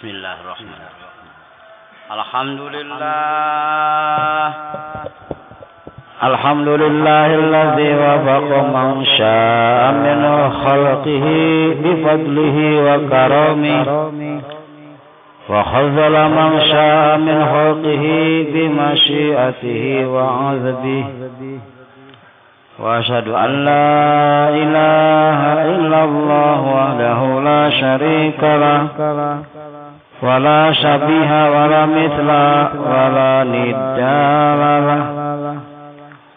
Bismillahirrahmanirrahim. Alhamdulillah. Alhamdulillahilladzi wafaqa man syaa'a min khalqihi bifadlihi wa karamihi wa khazala man syaa'a min khalqihi bimasyiatihi wa 'adbihi. Wa asyhadu an la ilaha illallah wahdahu la syarika lah wa la syabiha wa la mithla wa la nidda lah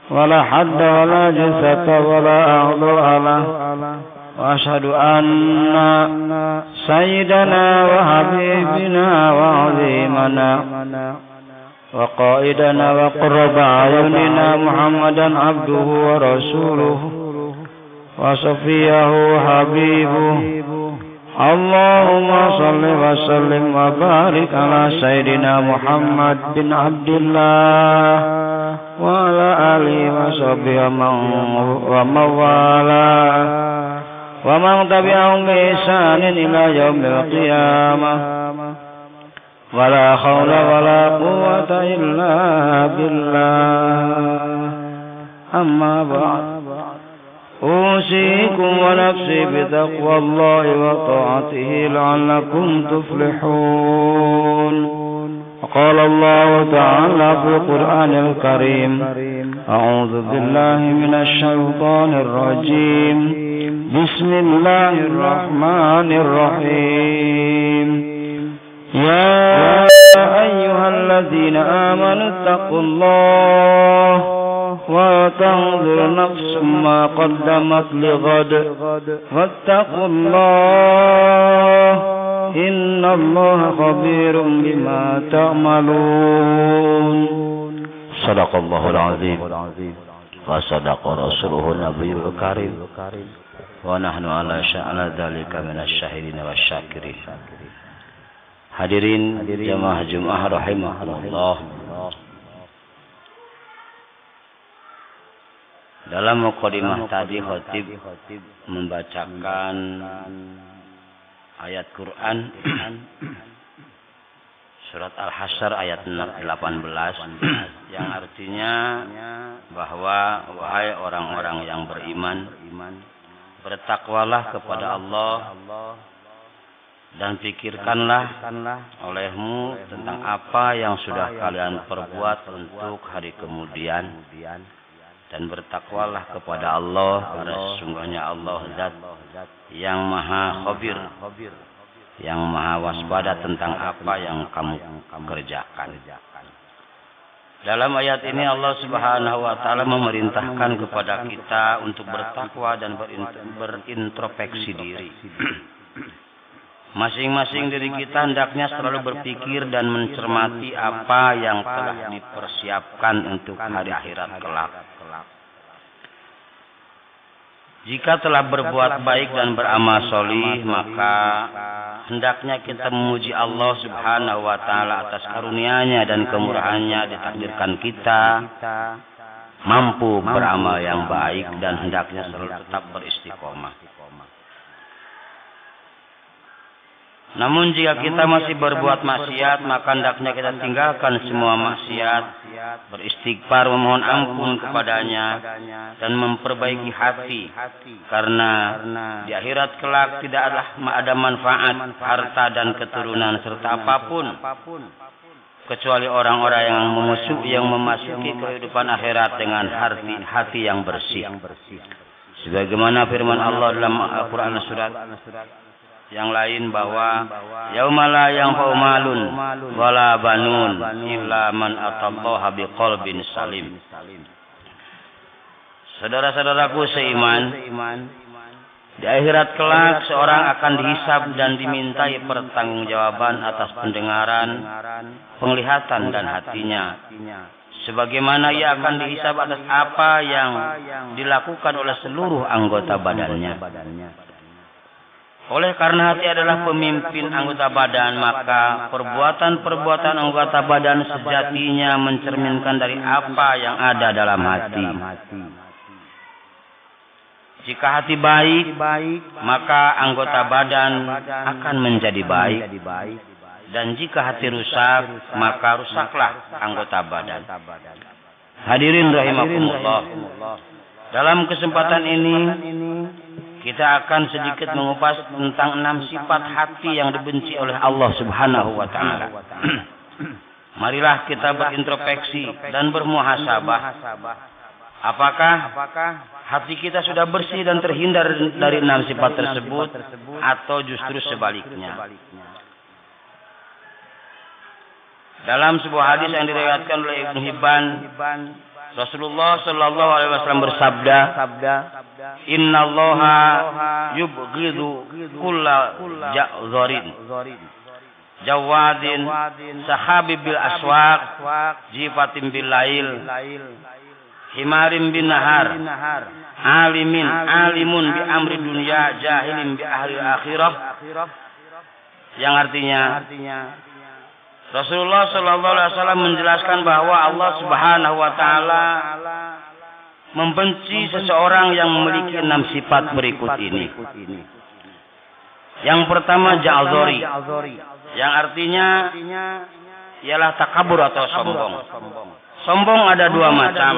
wa la hadda wa la jasata wa la a'dha lah. Wa asyhadu anna sayyidana wa habibina wa 'azimana wa qaidana wa qurrata a'yunina Muhammadan abduhu wa rasuluhu wa safiyahu habibuhu. Allahumma salli wa sallim wa barik ala sayyidina Muhammad bin Abdillah wa ala alihi wa sahbihi wa mawala wa man tabi'ahum bi ihsanin ila yaumil qiyamah. Wa la hawla wa la quwwata illa billah. Amma ba'd. أوصيكم ونفسي بتقوى الله وطاعته لعلكم تفلحون. وقال الله تعالى في القرآن الكريم: أعوذ بالله من الشيطان الرجيم. بسم الله الرحمن الرحيم. يا أيها الذين آمنوا اتقوا الله وتنظر نفس ما قدمت لغد واتقوا الله إن الله خبير بما تعملون. صدق الله العظيم وصدق رسوله النبي الكريم ونحن على ذلك من الشاهدين والشاكرين. Hadirin jamaah Jumat rahimahullah. Dalam mukadimah tadi khatib membacakan ayat Quran surat Al-Hasyr ayat 18 yang artinya bahwa wahai orang-orang yang beriman, bertakwalah kepada Allah dan pikirkanlah olehmu tentang apa yang sudah kalian perbuat untuk hari kemudian, dan bertakwalah kepada Allah karena sesungguhnya Allah zat yang maha khabir, yang maha waspada tentang apa yang kamu kerjakan. Dalam ayat ini Allah Subhanahu wa taala memerintahkan kepada kita untuk bertakwa dan berintrospeksi diri. Masing-masing diri kita hendaknya selalu berpikir dan mencermati apa yang telah dipersiapkan untuk hari akhirat kelak. Jika telah berbuat baik dan beramal solih, maka hendaknya kita memuji Allah Subhanahu wa taala atas karunia-Nya dan kemurahan-Nya. Ditakdirkan kita mampu beramal yang baik dan hendaknya selalu tetap beristiqomah. Namun jika kita masih berbuat maksiat, maka hendaknya kita tinggalkan semua maksiat, beristighfar, memohon ampun kepadanya, dan memperbaiki hati. Karena di akhirat kelak tidak ada manfaat, harta dan keturunan serta apapun, kecuali orang-orang yang memasuki kehidupan akhirat dengan hati yang bersih. Sebagaimana firman Allah dalam Al-Quran surat yang lain bahwa yauma la yanfa'u malun wala banun illa man atallaha biqalbin salim. Saudara-saudaraku seiman, di akhirat kelak seorang akan dihisab dan dimintai pertanggungjawaban atas pendengaran, penglihatan dan hatinya. Sebagaimana ia akan dihisab atas apa yang dilakukan oleh seluruh anggota badannya. Oleh karena hati adalah pemimpin anggota badan, maka perbuatan-perbuatan anggota badan sejatinya mencerminkan dari apa yang ada dalam hati. Jika hati baik, maka anggota badan akan menjadi baik. Dan jika hati rusak, maka rusaklah anggota badan. Hadirin rahimakumullah. Dalam kesempatan ini kita akan sedikit mengupas tentang 6 sifat hati yang dibenci oleh Allah Subhanahu wa taala. Marilah kita berintrospeksi dan bermuhasabah. Apakah hati kita sudah bersih dan terhindar dari 6 sifat tersebut atau justru sebaliknya? Dalam sebuah hadis yang diriwayatkan oleh Ibnu Hibban, Rasulullah sallallahu alaihi wasallam bersabda, "Innallaha yubghidu kulla ja'dharin, jawadin, sahabi bil aswaq, jifatin bil lail, himarin bin nahar, alimun bi amri dunya, jahilin bi ahli akhirah." Yang artinya Rasulullah sallallahu alaihi wasallam menjelaskan bahwa Allah Subhanahu wa taala membenci seseorang yang memiliki 6 sifat berikut ini. Yang pertama ja'dzori, yang artinya ialah takabur atau sombong. Sombong ada 2 macam.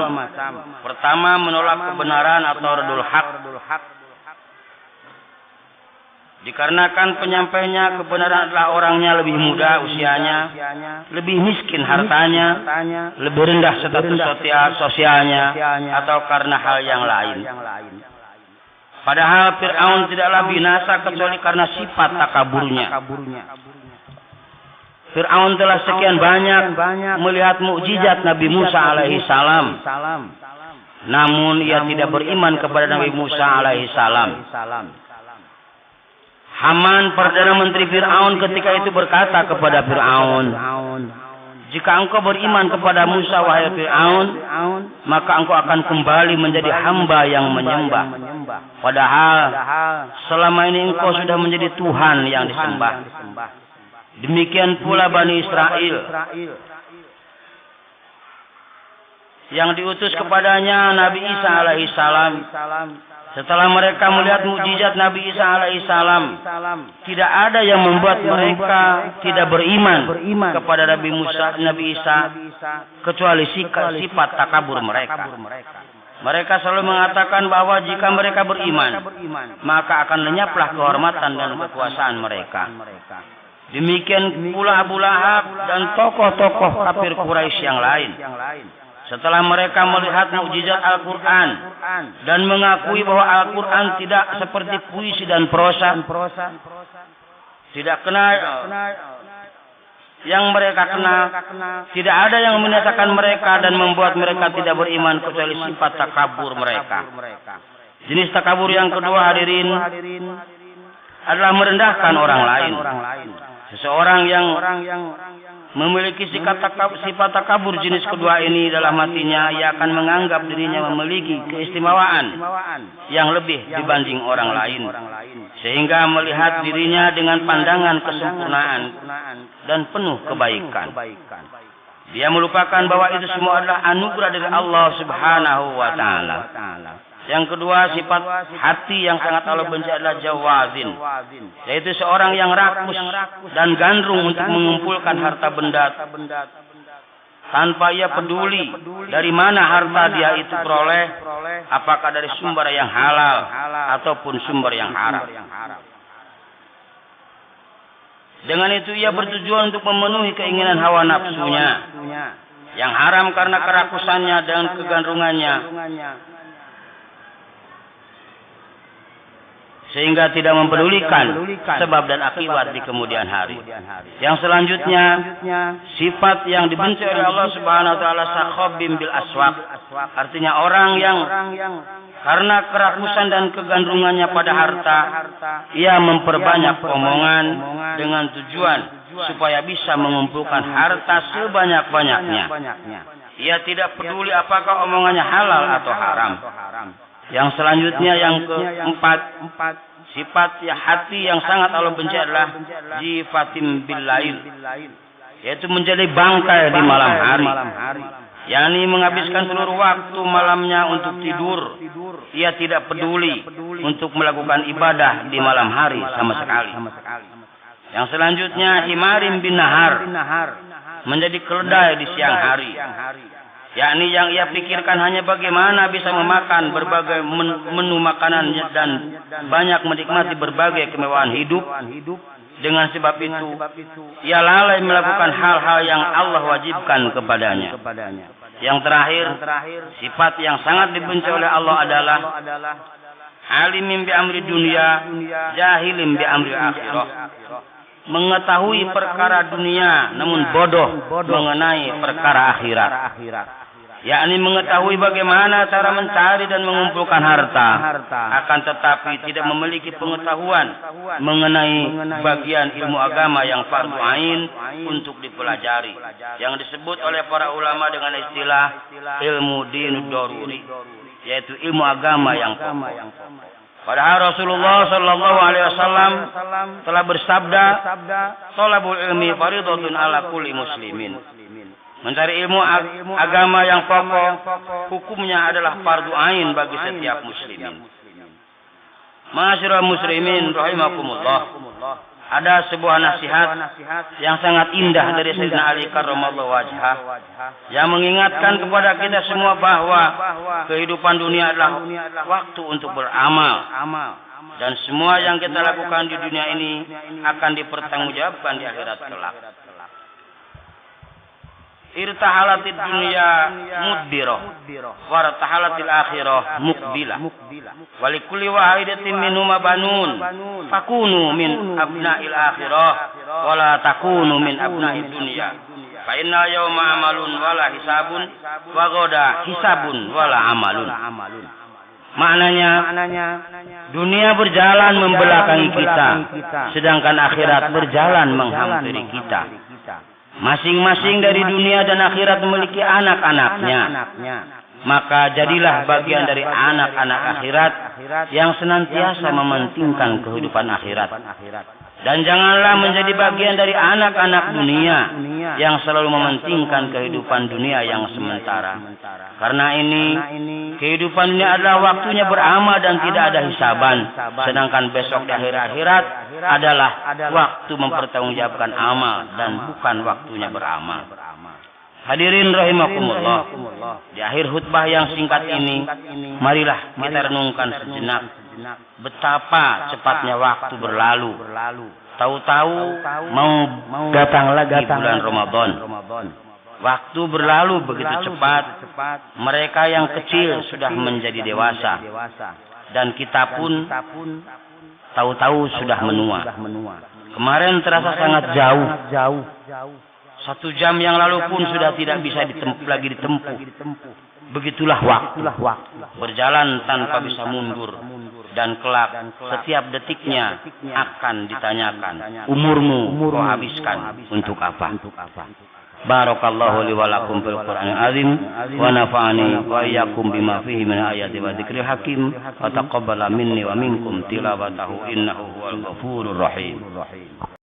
Pertama, menolak kebenaran atau radul haq. Dikarenakan penyampainya kebenaran adalah orangnya lebih muda usianya, lebih miskin hartanya, lebih rendah status sosialnya, atau karena hal yang lain. Padahal Fir'aun tidaklah binasa kecuali karena sifat takaburnya. Fir'aun telah sekian banyak melihat mukjizat Nabi Musa alaihi salam, namun ia tidak beriman kepada Nabi Musa alaihi salam. Haman, Perdana Menteri Fir'aun, ketika itu berkata kepada Fir'aun, "Jika engkau beriman kepada Musa, wahai Fir'aun, maka engkau akan kembali menjadi hamba yang menyembah. Padahal selama ini engkau sudah menjadi Tuhan yang disembah." Demikian pula Bani Israel yang diutus kepadanya Nabi Isa alaihi salam. Setelah mereka melihat mukjizat Nabi Isa alaihissalam, tidak ada yang membuat mereka tidak beriman kepada Nabi Isa kecuali sifat takabur mereka. Mereka selalu mengatakan bahwa jika mereka beriman, maka akan lenyaplah kehormatan dan kekuasaan mereka. Demikian pula Abu Lahab dan tokoh-tokoh kafir Quraisy yang lain. Setelah mereka melihat mukjizat Al-Quran dan mengakui bahwa Al-Quran tidak seperti puisi dan prosa, tidak kena yang mereka kenal, tidak ada yang membinasakan mereka dan membuat mereka tidak beriman kecuali sifat takabur mereka. Jenis takabur yang kedua, hadirin, adalah merendahkan orang lain. Seseorang yang memiliki sifat takabur jenis kedua ini, dalam hatinya ia akan menganggap dirinya memiliki keistimewaan yang lebih dibanding orang lain, sehingga melihat dirinya dengan pandangan kesempurnaan dan penuh kebaikan. Dia melupakan bahwa itu semua adalah anugerah dari Allah Subhanahu wa taala. Yang kedua, sifat hati yang sangat Allah benci adalah jawadin, yaitu seorang yang rakus dan gandrung untuk mengumpulkan harta benda tanpa ia peduli dari mana harta dia itu peroleh, apakah dari sumber yang halal ataupun sumber yang haram. Dengan itu ia bertujuan untuk memenuhi keinginan hawa nafsunya yang haram karena kerakusannya dan kegandrungannya, sehingga tidak mempedulikan sebab dan akibat di kemudian hari. Yang selanjutnya, sifat yang dibenci oleh Allah Subhanahu wa taala sakhabim bil aswaq, artinya orang yang karena kerakusan dan kegandrungannya pada harta, ia memperbanyak omongan dengan tujuan supaya bisa mengumpulkan harta sebanyak-banyaknya. Ia tidak peduli apakah omongannya halal atau haram. Yang selanjutnya, yang keempat, sifat hati yang sangat Allah benci adalah jifatim bil lail, yaitu menjadi bangkai di malam hari, yakni menghabiskan seluruh waktu malamnya untuk tidur. Ia tidak peduli untuk melakukan ibadah di malam hari sama sekali. Yang selanjutnya himarim bin nahar, menjadi keledai di siang hari. Yakni yang ia pikirkan hanya bagaimana bisa memakan berbagai menu makanan dan banyak menikmati berbagai kemewahan hidup. Dengan sebab itu, ia lalai melakukan hal-hal yang Allah wajibkan kepadanya. Yang terakhir, sifat yang sangat dibenci oleh Allah adalah alimin bi amri dunia, jahilim bi amri akhirah. Mengetahui perkara dunia namun bodoh mengenai perkara akhirat. Yakni mengetahui bagaimana cara mencari dan mengumpulkan harta, akan tetapi tidak memiliki pengetahuan mengenai bagian ilmu agama yang fardu ain untuk dipelajari, yang disebut oleh para ulama dengan istilah ilmu dinud daruri, yaitu ilmu agama yang pokok. Padahal Rasulullah sallallahu alaihi wasallam telah bersabda, "Thalabul ilmi fardhatun ala kulli muslimin." Mencari ilmu agama yang pokok, hukumnya adalah fardu ain bagi setiap muslimin. Ma'asyiral muslimin rahimakumullah. Ada sebuah nasihat yang sangat indah dari Sayyidina Ali karramallahu wajhah yang mengingatkan kepada kita semua bahwa kehidupan dunia adalah waktu untuk beramal. Dan semua yang kita lakukan di dunia ini akan dipertanggungjawabkan di akhirat kelak. Irtahalatid dunya mudbirah wartahalatil akhirah muqbilah walikulli wahidatin minhuma banun fakunu min abna'il akhirah wala takunu min abna'id dunya fa inna yawma amalun wala hisabun wa ghadan hisabun wala amalun. Maknanya, dunia berjalan membelakangi kita, sedangkan akhirat berjalan menghampiri kita. Masing-masing dari dunia dan akhirat memiliki anak-anaknya. Maka jadilah bagian dari anak-anak akhirat yang senantiasa mementingkan kehidupan akhirat. Dan janganlah menjadi bagian dari anak-anak dunia yang selalu mementingkan kehidupan dunia yang sementara. Karena ini, kehidupan dunia adalah waktunya beramal dan tidak ada hisaban. Sedangkan besok di akhirat adalah waktu mempertanggungjawabkan amal dan bukan waktunya beramal. Hadirin rahimakumullah. Di akhir khutbah yang singkat ini, marilah kita renungkan sejenak betapa cepatnya waktu berlalu. Tahu-tahu mau datang lagi bulan Ramadan. Waktu berlalu begitu cepat. Mereka yang kecil sudah menjadi dewasa. Dan kita pun tahu-tahu sudah menua. Kemarin terasa sangat jauh. 1 jam yang lalu pun sudah tidak bisa lagi ditempuh. Begitulah waktu. Berjalan tanpa bisa mundur. Dan kelak setiap detiknya akan ditanyakan, umurmu kau habiskan untuk apa? Barakallahu li wa lakum fil Qur'anil azim wa nafa'ani wa iyyakum bima fihi min ayati wa dzikril hakim wa taqabbala minni wa minkum tilawatahu innahu huwal ghafurur rahim.